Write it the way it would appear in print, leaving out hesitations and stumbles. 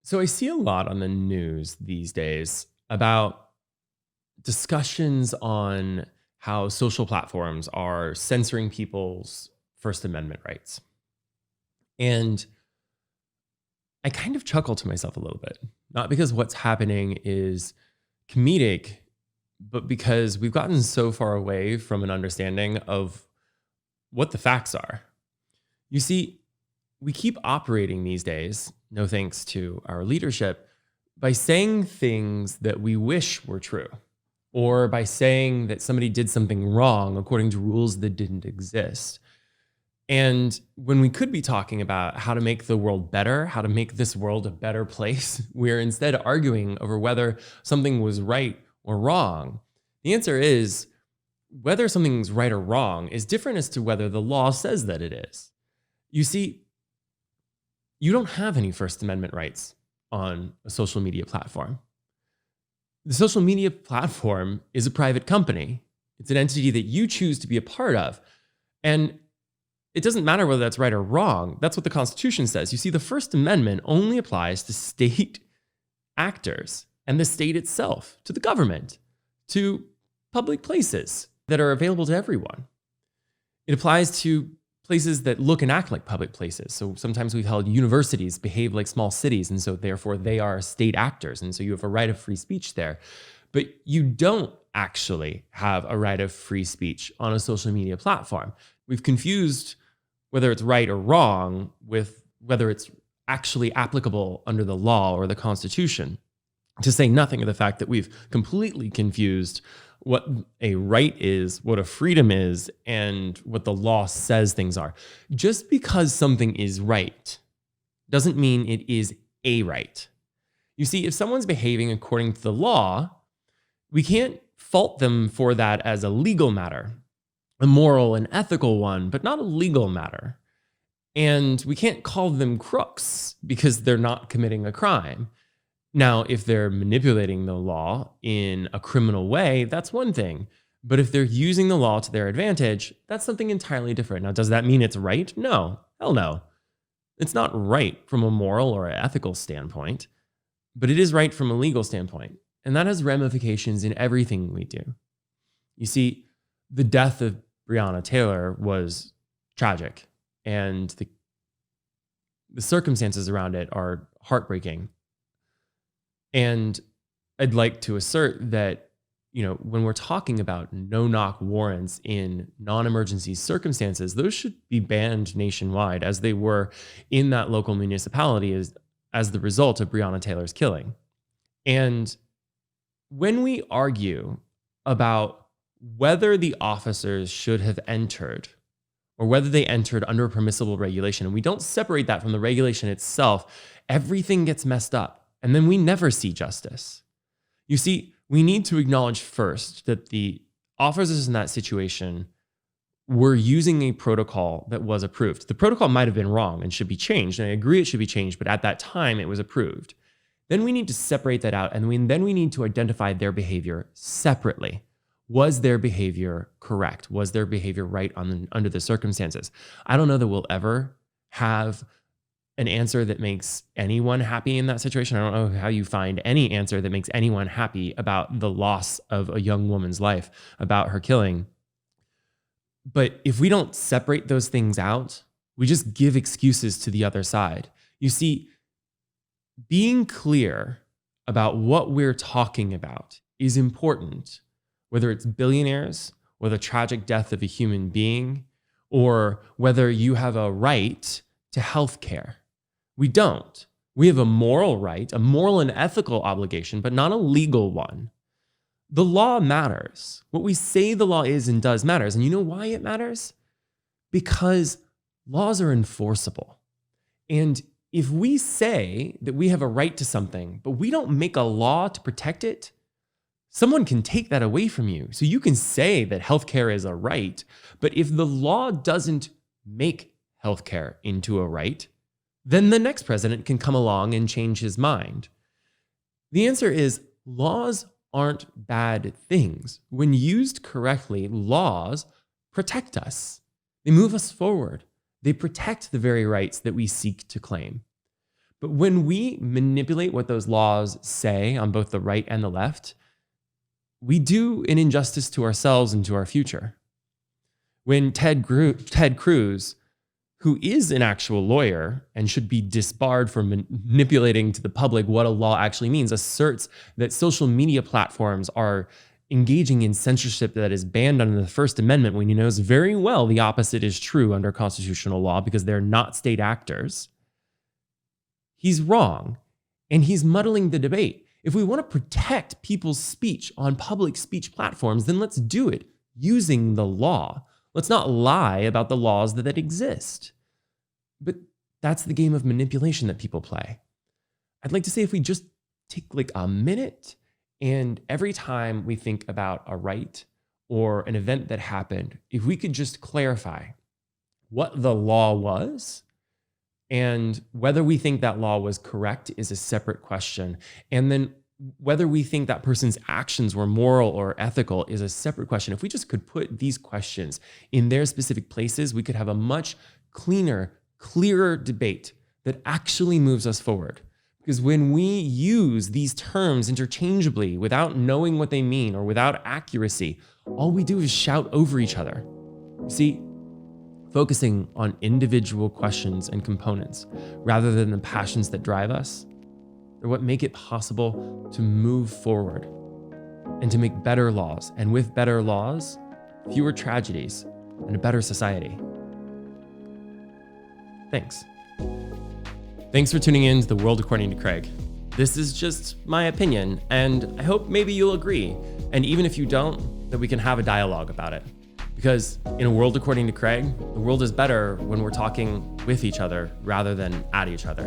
So I see a lot on the news these days about discussions on how social platforms are censoring people's First Amendment rights. And I kind of chuckle to myself a little bit, not because what's happening is comedic, but because we've gotten so far away from an understanding of what the facts are. You see, we keep operating these days, no thanks to our leadership, by saying things that we wish were true, or by saying that somebody did something wrong according to rules that didn't exist. And when we could be talking about how to make the world better, how to make this world a better place, we're instead arguing over whether something was right or wrong. The answer is whether something's right or wrong is different as to whether the law says that it is. You see, you don't have any First Amendment rights on a social media platform. The social media platform is a private company. It's an entity that you choose to be a part of. And it doesn't matter whether that's right or wrong. That's what the Constitution says. You see, the First Amendment only applies to state actors and the state itself, to the government, to public places that are available to everyone. It applies to places that look and act like public places. So sometimes we've held universities behave like small cities, and so therefore they are state actors, and so you have a right of free speech there. But you don't actually have a right of free speech on a social media platform. We've confused whether it's right or wrong with whether it's actually applicable under the law or the Constitution, to say nothing of the fact that we've completely confused what a right is, what a freedom is, and what the law says things are. Just because something is right doesn't mean it is a right. You see, if someone's behaving according to the law, we can't fault them for that as a legal matter, a moral and ethical one, but not a legal matter. And we can't call them crooks because they're not committing a crime. Now, if they're manipulating the law in a criminal way, that's one thing. But if they're using the law to their advantage, that's something entirely different. Now, does that mean it's right? No, hell no. It's not right from a moral or ethical standpoint, but it is right from a legal standpoint. And that has ramifications in everything we do. You see, the death of Breonna Taylor was tragic, and the circumstances around it are heartbreaking. And I'd like to assert that, when we're talking about no-knock warrants in non-emergency circumstances, those should be banned nationwide, as they were in that local municipality as the result of Breonna Taylor's killing. And when we argue about whether the officers should have entered or whether they entered under a permissible regulation, and we don't separate that from the regulation itself, everything gets messed up. And then we never see justice. You see, we need to acknowledge first that the officers in that situation were using a protocol that was approved. The protocol might have been wrong and should be changed, and I agree it should be changed, but at that time it was approved. Then we need to separate that out, and then we need to identify their behavior separately. Was their behavior correct? Was their behavior right under the circumstances? I don't know that we'll ever have an answer that makes anyone happy in that situation. I don't know how you find any answer that makes anyone happy about the loss of a young woman's life, about her killing. But if we don't separate those things out, we just give excuses to the other side. You see, being clear about what we're talking about is important, whether it's billionaires or the tragic death of a human being, or whether you have a right to health care. We don't. We have a moral right, a moral and ethical obligation, but not a legal one. The law matters. What we say the law is and does matters. And you know why it matters? Because laws are enforceable. And if we say that we have a right to something, but we don't make a law to protect it, someone can take that away from you. So you can say that healthcare is a right, but if the law doesn't make healthcare into a right, then the next president can come along and change his mind. The answer is laws aren't bad things. When used correctly, laws protect us. They move us forward. They protect the very rights that we seek to claim. But when we manipulate what those laws say on both the right and the left, we do an injustice to ourselves and to our future. When Ted Cruz, who is an actual lawyer and should be disbarred for manipulating to the public what a law actually means, asserts that social media platforms are engaging in censorship that is banned under the First Amendment, when he knows very well the opposite is true under constitutional law because they're not state actors, he's wrong, and he's muddling the debate. If we want to protect people's speech on public speech platforms, then let's do it using the law. Let's not lie about the laws that exist. But that's the game of manipulation that people play. I'd like to say if we just take like a minute, and every time we think about a right or an event that happened, if we could just clarify what the law was and whether we think that law was correct is a separate question. And then whether we think that person's actions were moral or ethical is a separate question. If we just could put these questions in their specific places, we could have a much cleaner, clearer debate that actually moves us forward. Because when we use these terms interchangeably without knowing what they mean or without accuracy, all we do is shout over each other. You see, focusing on individual questions and components rather than the passions that drive us are what make it possible to move forward and to make better laws. And with better laws, fewer tragedies and a better society. Thanks. Thanks for tuning in to The World According to Craig. This is just my opinion, and I hope maybe you'll agree. And even if you don't, that we can have a dialogue about it. Because in A World According to Craig, the world is better when we're talking with each other rather than at each other.